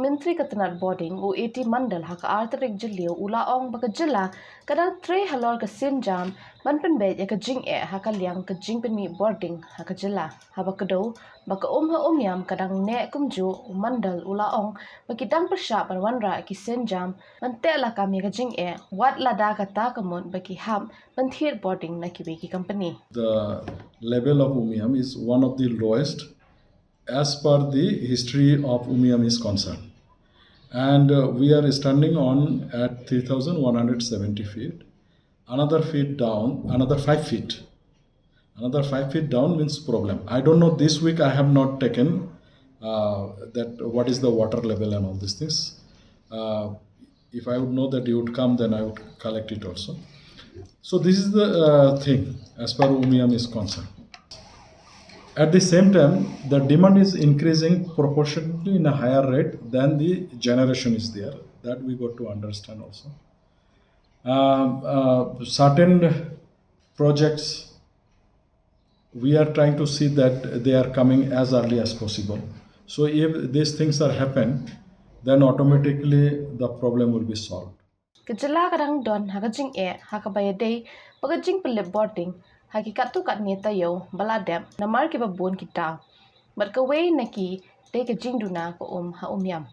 menteri ketenat boarding U80 Mondal haka arterik jeliu ula ong baka jela kadang tre halor ke sinjam ban penbet ya ke jing haka liang ke jing penmi boarding haka jela haba kedo baka Umiam kadang ne kumju Mondal ula ong baki dang persya ban wanra ki sinjam ban tela kami ke jing wat lada kata kemun baki ham ban thiet boarding na ki company. The level of Umiam is one of the lowest as per the history of Umiam is concerned. And we are standing on at 3,170 feet. Another feet down, another 5 feet. Another 5 feet down means problem. I don't know, this week I have not taken that what is the water level and all these things. If I would know that you would come, then I would collect it also. So this is the thing as far as Umiam is concerned. At the same time, the demand is increasing proportionately in a higher rate than the generation is there. That we got to understand also. Certain projects, we are trying to see that they are coming as early as possible. So if these things are happen, then automatically the problem will be solved. Kejela kadang don haka jing haka bayadei baga jing pelip boarding haki katu kat neta yo baladem namar ki babon kita bat ka way naki de ke jing duna ko ha Umiam.